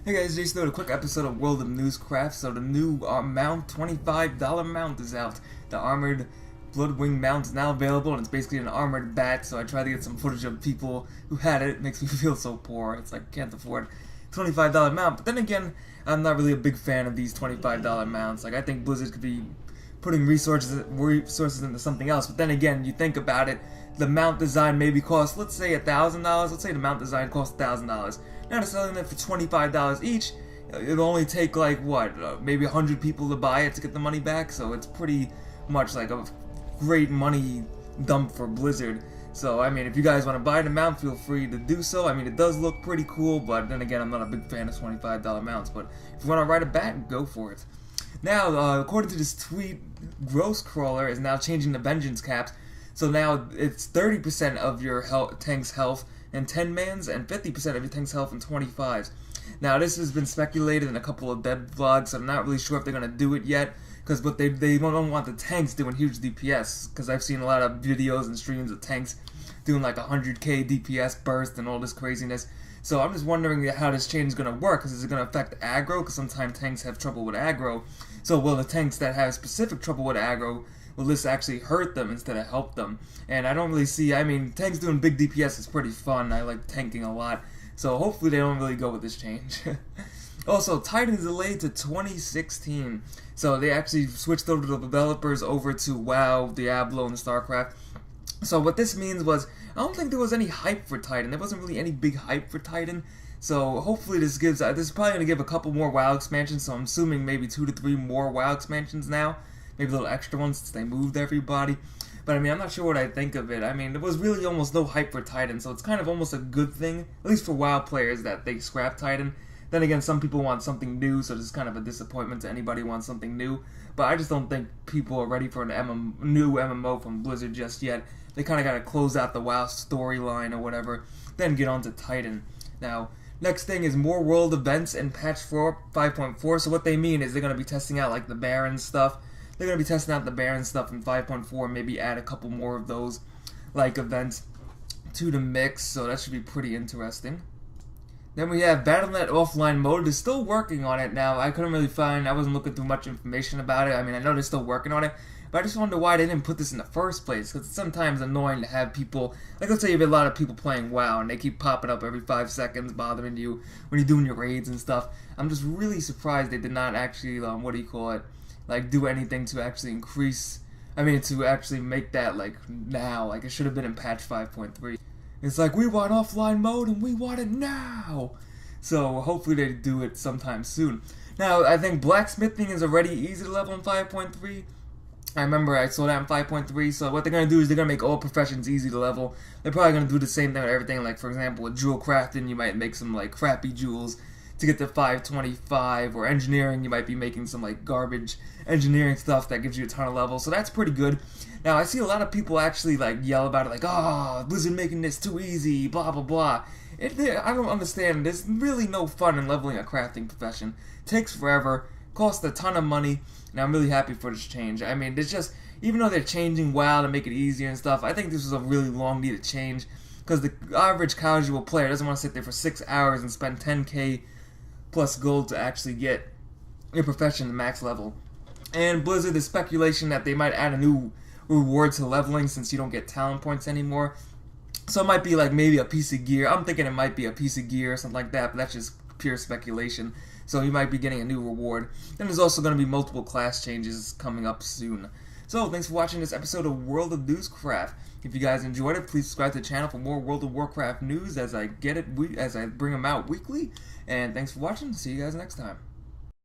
Hey guys, Jsnow, a quick episode of World of Newscraft. So the new mount, $25 mount is out. The armored bloodwing mount is now available, and it's basically an armored bat. So I tried to get some footage of people who had it. It makes me feel so poor. It's like, can't afford $25 mount. But then again, I'm not really a big fan of these $25 mounts. Like, I think Blizzard could be putting resources into something else. But then again, you think about it, the mount design maybe costs, let's say $1,000. Let's say the mount design costs $1,000. Now they're selling it for $25 each. It'll only take like what, maybe 100 people to buy it to get the money back. So it's pretty much like a great money dump for Blizzard. So I mean, if you guys want to buy the mount, feel free to do so. I mean, it does look pretty cool, but then again, I'm not a big fan of $25 mounts. But if you want to ride a bat, go for it. Now, according to this tweet, Grosscrawler is now changing the vengeance caps. So now it's 30% of your tank's health in 10 mans and 50% of your tank's health in 25s. Now this has been speculated in a couple of dev vlogs, so I'm not really sure if they're going to do it yet, because but they don't want the tanks doing huge DPS, because I've seen a lot of videos and streams of tanks doing like 100k DPS burst and all this craziness. So I'm just wondering how this change is going to work, because is it going to affect aggro, because sometimes tanks have trouble with aggro. So will the tanks that have specific trouble with aggro, will this actually hurt them instead of help them? And I don't really see, I mean, tanks doing big DPS is pretty fun. I like tanking a lot. So hopefully they don't really go with this change. Also, Titan is delayed to 2016. So they actually switched over the developers over to WoW, Diablo, and StarCraft. So what this means was, I don't think there was any hype for Titan. There wasn't really any big hype for Titan. So hopefully this is probably going to give a couple more WoW expansions. So I'm assuming maybe 2 to 3 more WoW expansions now. Maybe a little extra ones since they moved everybody. But I mean, I'm not sure what I think of it. I mean, there was really almost no hype for Titan, so it's kind of almost a good thing, at least for WoW players, that they scrap Titan. Then again, some people want something new, so it's kind of a disappointment to anybody who wants something new. But I just don't think people are ready for an new MMO from Blizzard just yet. They kind of got to close out the WoW storyline or whatever, then get on to Titan. Now, next thing is more world events in patch 5.4. So what they mean is they're going to be testing out like the Baron stuff. They're going to be testing out the Baron stuff in 5.4, maybe add a couple more of those like events to the mix, so that should be pretty interesting. Then we have Battle.net offline mode. They're still working on it now. I wasn't looking through much information about it. I mean, I know they're still working on it, but I just wonder why they didn't put this in the first place, because it's sometimes annoying to have people, like let's say you have a lot of people playing WoW, and they keep popping up every 5 seconds, bothering you when you're doing your raids and stuff. I'm just really surprised they did not actually, like do anything to actually to actually make that like now. Like it should have been in patch 5.3. It's like, we want offline mode and we want it now. So hopefully they do it sometime soon. Now I think blacksmithing is already easy to level in 5.3. I remember I saw that in 5.3. So what they're going to do is they're going to make all professions easy to level. They're probably going to do the same thing with everything. Like for example with jewel crafting, you might make some like crappy jewels to get to 525, or engineering, you might be making some like garbage engineering stuff that gives you a ton of levels, so that's pretty good. Now I see a lot of people actually like yell about it, like, oh, Blizzard making this too easy, blah blah blah. I don't understand. There's really no fun in leveling a crafting profession. It takes forever, costs a ton of money, and I'm really happy for this change. I mean, there's just, even though they're changing WoW to make it easier and stuff, I think this was a really long needed change, because the average casual player doesn't want to sit there for 6 hours and spend 10k plus gold to actually get your profession to max level. And Blizzard, there's speculation that they might add a new reward to leveling since you don't get talent points anymore. So it might be like maybe a piece of gear. I'm thinking it might be a piece of gear or something like that, but that's just pure speculation. So you might be getting a new reward. Then there's also going to be multiple class changes coming up soon. So thanks for watching this episode of World of Newscraft. If you guys enjoyed it, please subscribe to the channel for more World of Warcraft news as I bring them out weekly. And thanks for watching. See you guys next time.